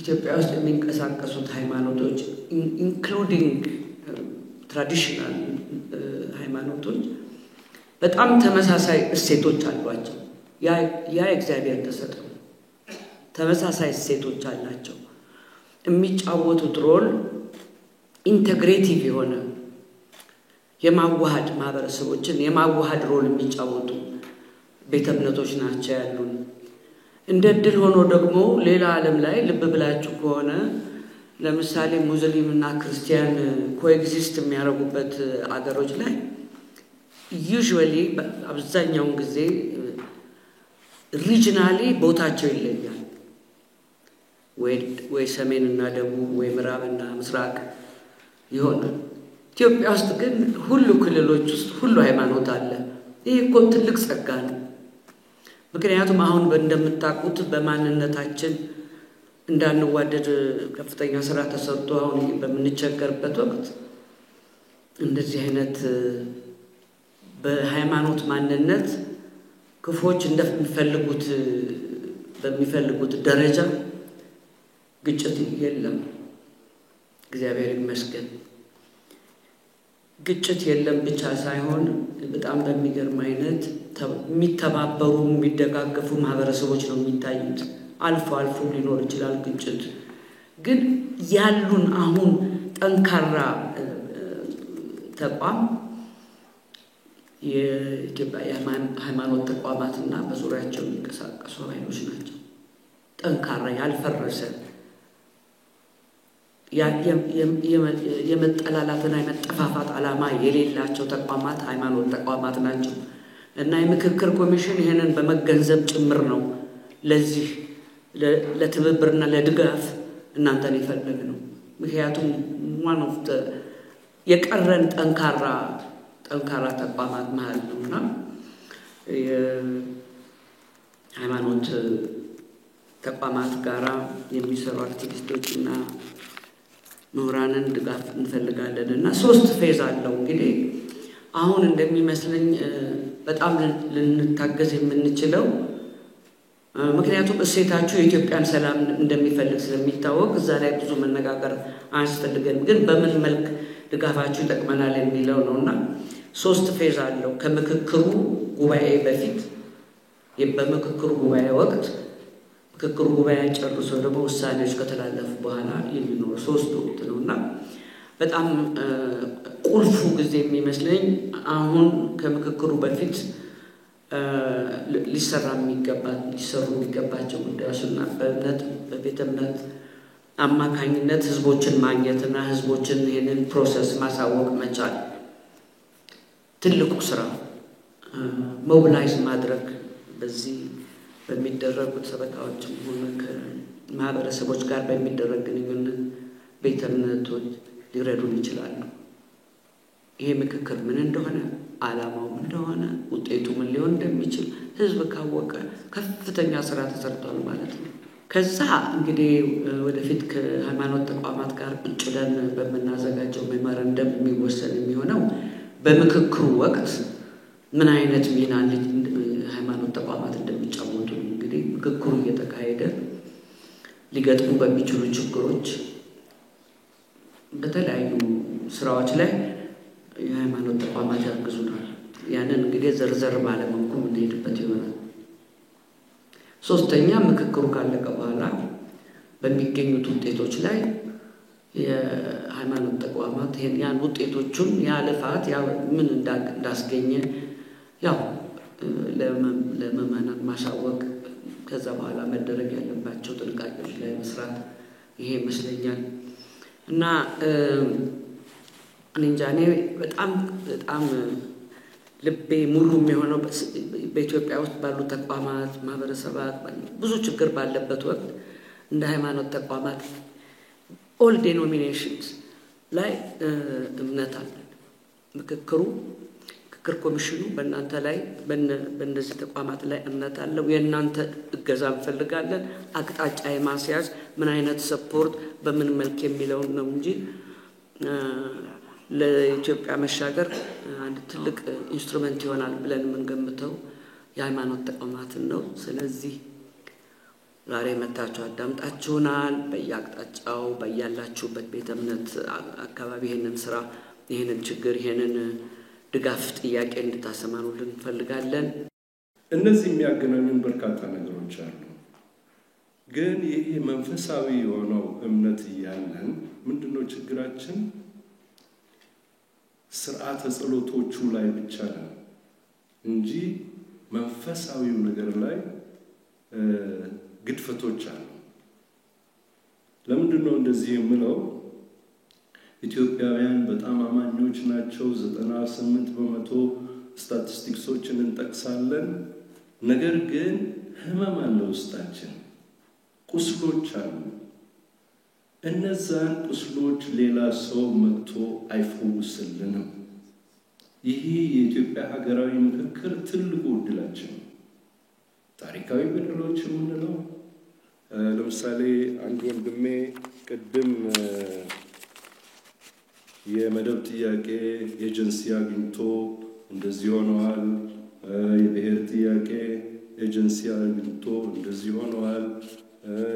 ኢትዮጵያ ውስጥ የሚንቀሳቀሱት ሃይማኖቶች ኢንክሉዲንግ ትራዲሽናል ሃይማኖቶች በጣም ተመሳሳይ እሴቶች አሏቸው ያ እግዚአብሔር ተሰጠው ተመሳሳይ እሴቶች አላቸው የሚጫወቱት ሮል ኢንተግሬቲቭ የሆነ የማዋሃድ ማህበረሰቦችን የማዋሃድ ሮል የሚጫወቱ ቤተ እምነቶች ናቸው ያሉን እንደ ድል ሆኖ ደግሞ ሌላ ዓለም ላይ ልብ ብላችሁ ከሆነ ለምሳሌ ሙስሊምና ክርስቲያን ኮኤግዚስት የሚያደርጉበት አገሮች ላይ usually አብዛኛው ጊዜ ሪጂናሊ ቦታቸው ይለያል ወይ ሰሜንና ደቡብ ወይ ምዕራብና ምስራቅ ይሆናል ኢትዮጵያ ውስጥ ግን ሁሉ ክልሎች ውስጥ ሁሉ ሃይማኖት አለ ይሄ እኮ ትልቅ ጸጋ ነው ምክንያቱም አሁን እንደምታውቁት በማንነታችን እንዳንዋደድ ከፍተኛ ስራ ተሰርቶ አሁን በምንቸገርበት ወቅት እንደዚህ አይነት በሃይማኖት ማንነት ክፎች እንደሚፈልጉት በሚፈልጉት ደረጃ ግጭት የለም እግዚአብሔር ይመስገን ግጭት የለም ብቻ ሳይሆን በጣም በሚገርም አይነት የሚተባበሩ የሚደጋገፉ ማህበረሰቦች ነው የሚታዩት አልፎ አልፎ ሊኖር ይችላል ግጭት ግን ያሉን አሁን ጠንካራ ተቋም የኢትዮጵያ ሃይማኖት ተቋማትና በዙሪያቸው የሚንቀሳቀሱ ኃይሎች ናቸው ጠንካራ ያልፈረሰ የመጠላላትና የመጠፋፋት ዓላማ የሌላቸው ተቋማት ሃይማኖት ተቋማት ናቸው እና የምክክር ኮሚሽን ይሄንን በመገንዘብ ጭምር ነው ለዚህ ለትብብርና ለድጋፍ እናንተን ይፈልገው ምክንያቱም one of the የቀረን ጠንካራ ተቋማት ማለት ነውና የሃይማኖት ተቋማት ጋራ የሚሰሩ አክቲቪስቶችና ምሁራንን ድጋፍ እንፈልጋለንና ሶስት ፌዝ አለው እንግዲህ አሁን እንደሚመስለኝ በጣም ልንታገዝ የምንችለው ምክንያቱም እሴታችሁ የኢትዮጵያን ሰላም እንደሚፈልግ ስለሚታወቅ እዛ ላይ ብዙ መነጋገር አያስፈልገንም ግን በምን መልክ ድጋፋችሁ ይጠቅመናል የሚለው ነውና ሶስት ፌዝ አለው ከምክክሩ ጉባኤ በፊት በምክክሩ ጉባኤ ወቅት ምክክሩ ጉባኤ ጨርሶ ደግሞ ውሳኔዎች ከተላለፉ በኋላ የሚኖር ሶስት ወቅት ነውና በጣም ቁልፉ ጊዜ የሚመስለኝ አሁን ከምክክሩ በፊት ሊሰሩ የሚገባቸው ጉዳዮችና በቤተ እምነት አማካኝነት ህዝቦችን ማግኘትና ህዝቦችን ይሄንን ፕሮሰስ ማሳወቅ መቻል ትልቁ ስራ ሞቢላይዝ ማድረግ በዚህ በሚደረጉት ሰበካዎችም ሆነ ከማህበረሰቦች ጋር በሚደረግ ግንኙነት ቤተ እምነቶች ሊረዱን ይችላሉ ይሄ ምክክር ምን እንደሆነ ዓላማው ምን እንደሆነ ውጤቱ ምን ሊሆን እንደሚችል ህዝብ ካወቀ ከፍተኛ ስራ ተሰርቷል ማለት ነው ከዛ እንግዲህ ወደፊት ከሃይማኖት ተቋማት ጋር ቁጭለን በመናዘጋጀው ሜሞራንደም የሚወሰን የሚሆነው በምክክሩ ወቅት ምን አይነት ሚና ሃይማኖት ተቋማት እንደሚጫወቱ እንግዲህ ምክክሩ እየተካሄደ ሊገጥሙ በሚችሉ ችግሮች በተለያዩ ስራዎች ላይ የሃይማኖት ተቋማት ያግዙናል ያንን እንግዲህ ዘርዘር ባለመንኩ እንሄድበት ይሆናል ሶስተኛ ምክክሩ ካለቀ በኋላ በሚገኙት ውጤቶች ላይ የሃይማኖት ተቋማት ያን ውጤቶቹን ያለፋት ምን እንዳስገኘ ያው ለመማናት ማሳወቅ ከዛ በኋላ መደረግ ያለባቸው ጥንቃቄዎች ላይ መስራት ይሄ ይመስለኛል እና እንጃኔ በጣም ልቤ ሙሉ የሚሆነው በኢትዮጵያ ውስጥ ባሉ ተቋማት ማህበረሰባት ብዙ ችግር ባለበት ወቅት እንደ ሃይማኖት ተቋማት all denominations ላይ እምነት አለ ምክክር ኮሚሽኑ በእናንተ ላይ በእነዚህ ተቋማት ላይ እምነት አለው የእናንተ እገዛ እንፈልጋለን አቅጣጫ የማስያዝ ምን አይነት ሰፖርት በምን መልክ የሚለው ነው እንጂ ለኢትዮጵያ መሻገር አንድ ትልቅ ኢንስትሩመንት ይሆናል ብለን የምንገምተው የሃይማኖት ተቋማትን ነው ስለዚህ ዛሬ መታችሁ አዳምጣችሁናል። በየአቅጣጫው በያላችሁበት ቤተ እምነት አካባቢ ይሄንን ችግር ይሄንን ድጋፍ ጥያቄ እንድታሰማኑልን እንፈልጋለን። እነዚህ የሚያገናኙን በርካታ ነገሮች አሉ። ግን ይሄ መንፈሳዊ የሆነው እምነት ያለን ምንድነው ችግራችን? ስርዓተ ጸሎቶቹ ላይ ብቻ ነው እንጂ መንፈሳዊው ነገር ላይ ግድፈቶች አሉ። ለምንድነው እንደዚህ የምለው? ኢትዮጵያውያን በጣም አማኞች ናቸው። 98% ስታቲስቲክሶችን እንጠቅሳለን። ነገር ግን ህመም አለ ውስጣችን፣ ቁስሎች አሉ። እነዛን ቁስሎች ሌላ ሰው መጥቶ አይፈውስልንም። ይሄ የኢትዮጵያ ሀገራዊ ምክክር ትልቁ ዕድላችን ነው። ታሪካዊ በደሎች የምንለው ለምሳሌ አንድ ወንድሜ ቅድም የመደብ ጥያቄ ኤጀንሲ አግኝቶ እንደዚህ ሆነዋል፣ የብሔር ጥያቄ ኤጀንሲ አግኝቶ እንደዚህ ሆነዋል፣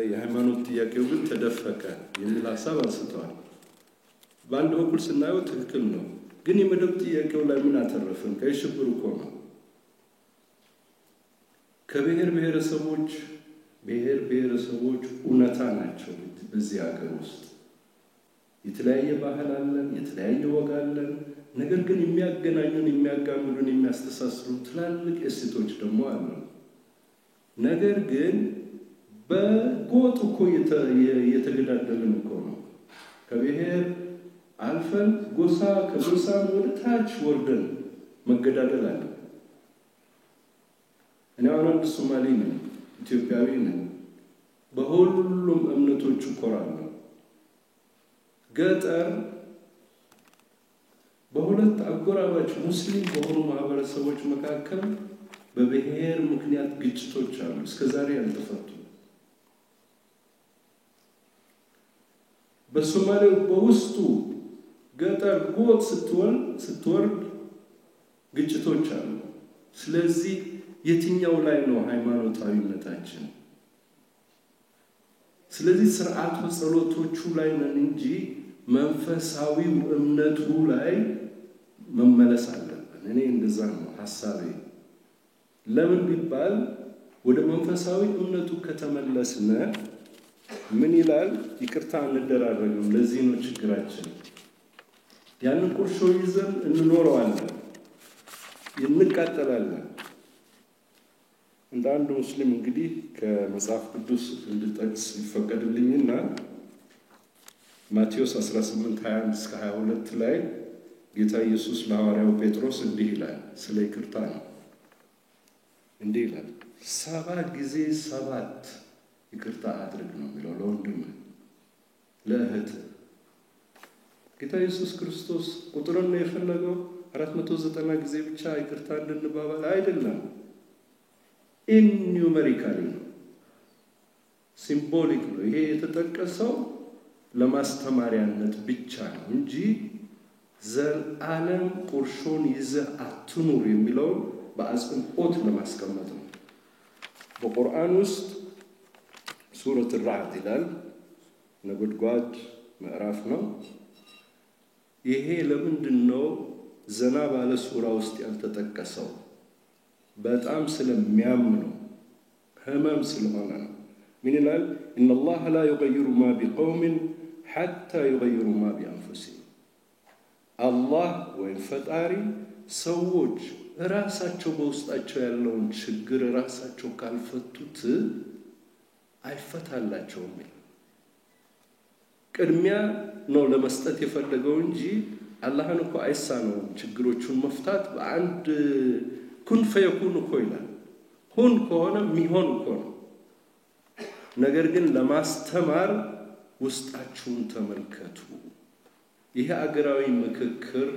የሃይማኖት ጥያቄው ግን ተደፈቀ የሚል ሐሳብ አንስተዋል። በአንድ በኩል ስናየው ትክክል ነው። ግን የመደብ ጥያቄው ላይ ምን አተረፈን? ከሽብር እኮ ነው። ከብሔር ብሔረሰቦች እውነታ ናቸው። በዚህ ሀገር ውስጥ የተለያየ ባህል አለን፣ የተለያየ ወግ አለን። ነገር ግን የሚያገናኙን፣ የሚያጋምዱን፣ የሚያስተሳስሩን ትላልቅ እሴቶች ደግሞ አሉ። ነገር ግን በጎጥ እኮ የተገዳደልን እኮ ነው። ከብሔር አልፈን ከጎሳ ወደ ታች ወርደን መገዳደል አለ። እኔ አንድ ሶማሌ ነኝ፣ ኢትዮጵያዊ ነኝ። በሁሉም እምነቶች እኮራለሁ። ገጠር በሁለት አጎራባች ሙስሊም በሆኑ ማህበረሰቦች መካከል በብሔር ምክንያት ግጭቶች አሉ፣ እስከዛሬ ያልተፈቱ። በሶማሌው በውስጡ ገጠር ጎጥ ስትወርድ ግጭቶች አሉ። ስለዚህ የትኛው ላይ ነው ሃይማኖታዊነታችን? ስለዚህ ስርዓቱ ጸሎቶቹ ላይ ነን እንጂ መንፈሳዊው እምነቱ ላይ መመለስ አለብን። እኔ እንደዛ ነው ሐሳቤ። ለምን ቢባል ወደ መንፈሳዊ እምነቱ ከተመለስነ ምን ይላል? ይቅርታ እንደራረግም። ለዚህ ነው ችግራችን። ያንን ቁርሾ ይዘን እንኖረዋለን፣ እንቃጠላለን። እንደ አንድ ሙስሊም እንግዲህ ከመጽሐፍ ቅዱስ እንድጠቅስ ይፈቀድልኝና ማቴዎስ 18:21-22 ላይ ጌታ ኢየሱስ ለሐዋርያው ጴጥሮስ እንዲህ ይላል፣ ስለ ይቅርታ ነው። እንዲህ ይላል፣ 7 ጊዜ 7 ይቅርታ አድርግ ነው የሚለው ለወንድም ለእህት። ጌታ ኢየሱስ ክርስቶስ ቁጥሩን ነው የፈለገው 490 ጊዜ ብቻ ይቅርታ እንድንባባል አይደለም። ኢንዩመሪካሊ ነው፣ ሲምቦሊክ ነው። ይሄ የተጠቀሰው ለማስተማሪያነት ብቻ ነው እንጂ ዘላለም ቁርሾን ይዘህ አትኑር የሚለው በአጽንኦት ለማስቀመጥ ነው። በቁርአን ውስጥ ሱረት الرعد ይላል፣ ነጎድጓድ ምዕራፍ ነው። ይሄ ለምንድነው ዘና ባለ ሱራ ውስጥ ያልተጠቀሰው? በጣም ስለሚያምነው ህመም ስለሆነ ነው። ምን ይላል? ان الله لا يغير ما بقوم حتى يغيروا ما بانفسهم። አላህ ወይ ፈጣሪ ሰዎች ራሳቸው በውስጣቸው ያለውን ችግር ራሳቸው ካልፈቱት አይፈታላቸውም። ቅድሚያ ነው ለመስጠት የፈለገው እንጂ አላህን እኮ አይሳነውም ችግሮቹን መፍታት። በአንድ ኩን ፈየኩን እኮ ይላል። ሁን ከሆነ ሚሆን እኮ ነው። ነገር ግን ለማስተማር ውስጣችሁን ተመልከቱ። ይሄ አገራዊ ምክክር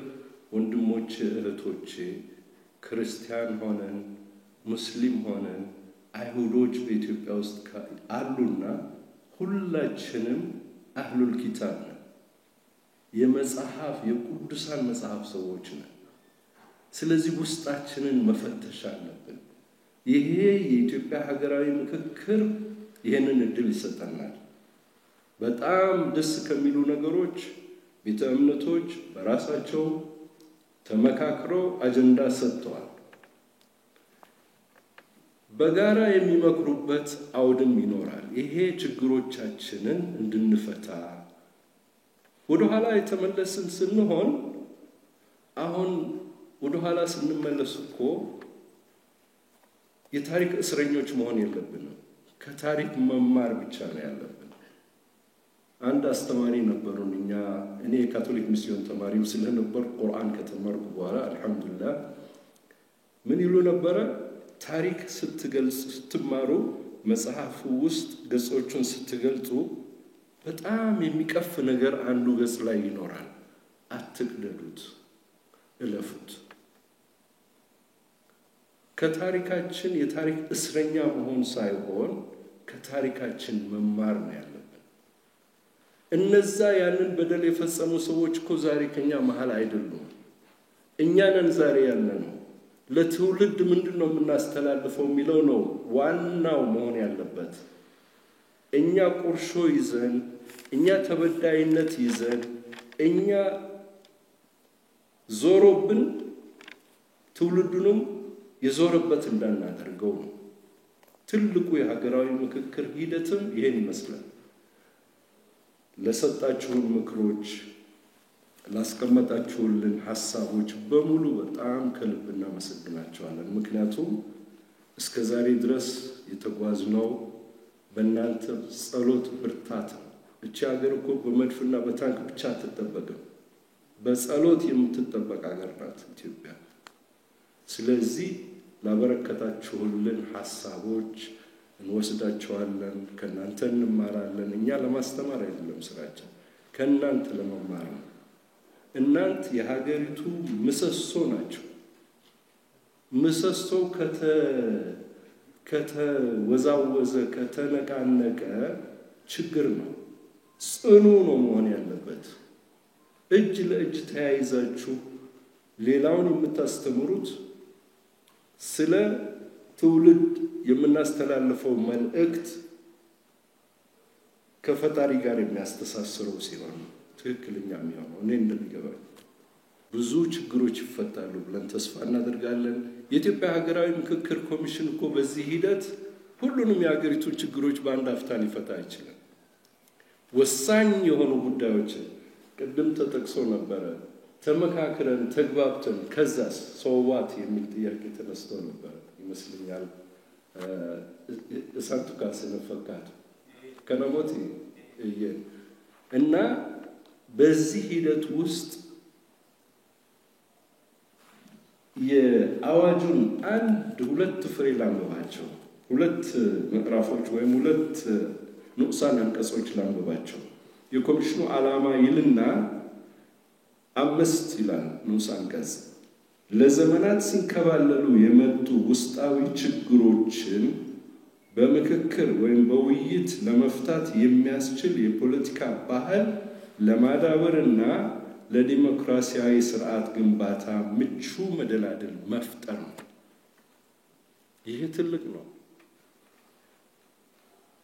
ወንድሞቼ እህቶቼ፣ ክርስቲያን ሆነን ሙስሊም ሆነን አይሁዶች በኢትዮጵያ ውስጥ አሉና ሁላችንም አህሉል ኪታብ ነን። የመጽሐፍ የቅዱሳን መጽሐፍ ሰዎች ነን። ስለዚህ ውስጣችንን መፈተሽ አለብን። ይሄ የኢትዮጵያ ሀገራዊ ምክክር ይሄንን እድል ይሰጠናል። በጣም ደስ ከሚሉ ነገሮች ቤተ እምነቶች በራሳቸው ተመካክረው አጀንዳ ሰጥተዋል። በጋራ የሚመክሩበት አውድም ይኖራል። ይሄ ችግሮቻችንን እንድንፈታ ወደ ኋላ የተመለስን ስንሆን አሁን ወደ ኋላ ስንመለስ እኮ የታሪክ እስረኞች መሆን የለብንም። ከታሪክ መማር ብቻ ነው ያለብን። አንድ አስተማሪ ነበሩን እኔ የካቶሊክ ሚስዮን ተማሪም ስለነበር ቁርአን ከተማርኩ በኋላ አልহামዱሊላህ ምን ይሉ ነበር? ታሪክ ስትማሩ መጽሐፉ ውስጥ ገጾቹን ስትገልጹ በጣም የሚቀፍ ነገር አንዱ ገጽ ላይ ይኖራል። አትቅደዱት፣ እለፉት። ከታሪካችን የታሪክ እስረኛ መሆን ሳይሆን ከታሪካችን መማር ነው ያለብን። እነዛ ያንን በደል የፈጸሙ ሰዎች እኮ ዛሬ ከኛ መሃል አይደሉም። እኛ ነን ዛሬ ያለነው። ለትውልድ ምንድነው የምናስተላልፈው የሚለው ነው ዋናው መሆን ያለበት። እኛ ቁርሾ ይዘን እኛ ተበዳይነት ይዘን እኛ ዞሮብን ትውልዱንም የዞረበት እንዳናደርገው ነው። ትልቁ የሀገራዊ ምክክር ሂደትም ይሄን ይመስላል። ለሰጣችሁን ምክሮች ላስቀመጣችሁልን ሐሳቦች በሙሉ በጣም ከልብ እናመሰግናችኋለን። ምክንያቱም እስከ ዛሬ ድረስ የተጓዝነው በእናንተ ጸሎት ብርታት ነው። እቺ ሀገር እኮ በመድፍና በታንክ ብቻ አትጠበቅም። በጸሎት የምትጠበቅ ሀገር ናት ኢትዮጵያ። ስለዚህ ላበረከታችሁልን ሐሳቦች እንወስዳቸዋለን፣ ከናንተ እንማራለን። እኛ ለማስተማር አይደለም ስራችን፣ ከናንተ ለመማር ነው። እናንተ የሀገሪቱ ምሰሶ ናችሁ። ምሰሶ ከተወዛወዘ ከተነቃነቀ ችግር ነው። ጽኑ ነው መሆን ያለበት። እጅ ለእጅ ተያይዛችሁ ሌላውን የምታስተምሩት ስለ ትውልድ የምናስተላልፈው መልእክት ከፈጣሪ ጋር የሚያስተሳስረው ሲሆን ትክክለኛ የሚሆነው እኔ እንደሚገባኝ ብዙ ችግሮች ይፈታሉ ብለን ተስፋ እናደርጋለን። የኢትዮጵያ ሀገራዊ ምክክር ኮሚሽን እኮ በዚህ ሂደት ሁሉንም የሀገሪቱ ችግሮች በአንድ አፍታ ሊፈታ አይችልም። ወሳኝ የሆኑ ጉዳዮች ቅድም ተጠቅሶ ነበር። ተመካክረን ተግባብተን ከዛስ ሰዋት የሚል ጥያቄ ተነስቶ ነበር ይመስልኛል። እሳቱ ካሰነፈካት ከነሞት እና በዚህ ሂደት ውስጥ የአዋጁን አንድ ሁለት ፍሬ ላንብባቸው። ሁለት ምዕራፎች ወይም ሁለት ንዑሳን አንቀጾች ላንብባቸው። የኮሚሽኑ ዓላማ ይልና 5 ይላል ንዑስ አንቀጽ። ለዘመናት ሲንከባለሉ የመጡ ውስጣዊ ችግሮችን በምክክር ወይም በውይይት ለመፍታት የሚያስችል የፖለቲካ ባህል ለማዳበርና ለዲሞክራሲያዊ ስርዓት ግንባታ ምቹ መደላድል መፍጠር ነው። ይሄ ትልቅ ነው።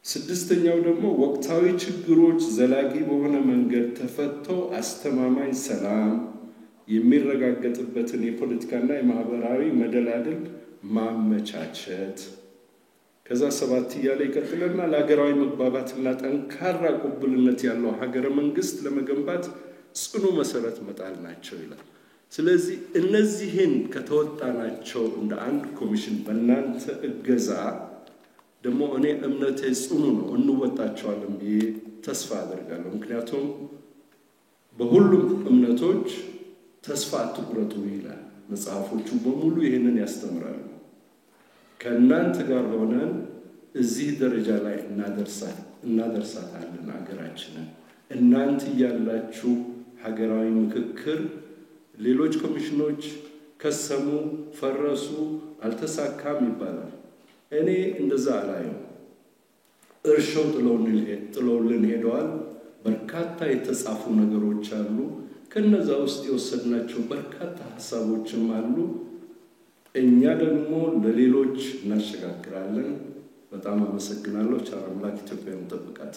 ስድስተኛው ደግሞ ወቅታዊ ችግሮች ዘላቂ በሆነ መንገድ ተፈተው አስተማማኝ ሰላም የሚረጋገጥበትን የፖለቲካና የማህበራዊ መደላድል ማመቻቸት። ከዛ 7 እያለ ይቀጥልና ለሀገራዊ መግባባትና ጠንካራ ቅቡልነት ያለው ሀገረ መንግስት ለመገንባት ጽኑ መሰረት መጣል ናቸው ይላል። ስለዚህ እነዚህን ከተወጣናቸው እንደ አንድ ኮሚሽን በእናንተ እገዛ ደግሞ እኔ እምነቴ ጽኑ ነው እንወጣቸዋለን ብዬ ተስፋ አደርጋለሁ። ምክንያቱም በሁሉም እምነቶች ተስፋ አትቁረጡ ይላል። መጽሐፎቹ በሙሉ ይሄንን ያስተምራሉ። ከእናንተ ጋር ሆነን እዚህ ደረጃ ላይ እናደርሳታለን ሀገራችንን። እናንተ ያላችሁ ሀገራዊ ምክክር ሌሎች ኮሚሽኖች ከሰሙ፣ ፈረሱ፣ አልተሳካም ይባላል። እኔ እንደዛ አላየው። እርሾው ጥለውልን ሄደዋል። በርካታ የተጻፉ ነገሮች አሉ። ከነዛ ውስጥ የወሰድናቸው በርካታ ሐሳቦችም አሉ። እኛ ደግሞ ለሌሎች እናሸጋግራለን። በጣም አመሰግናለሁ። ቸር አምላክ ኢትዮጵያን ይጠብቃት።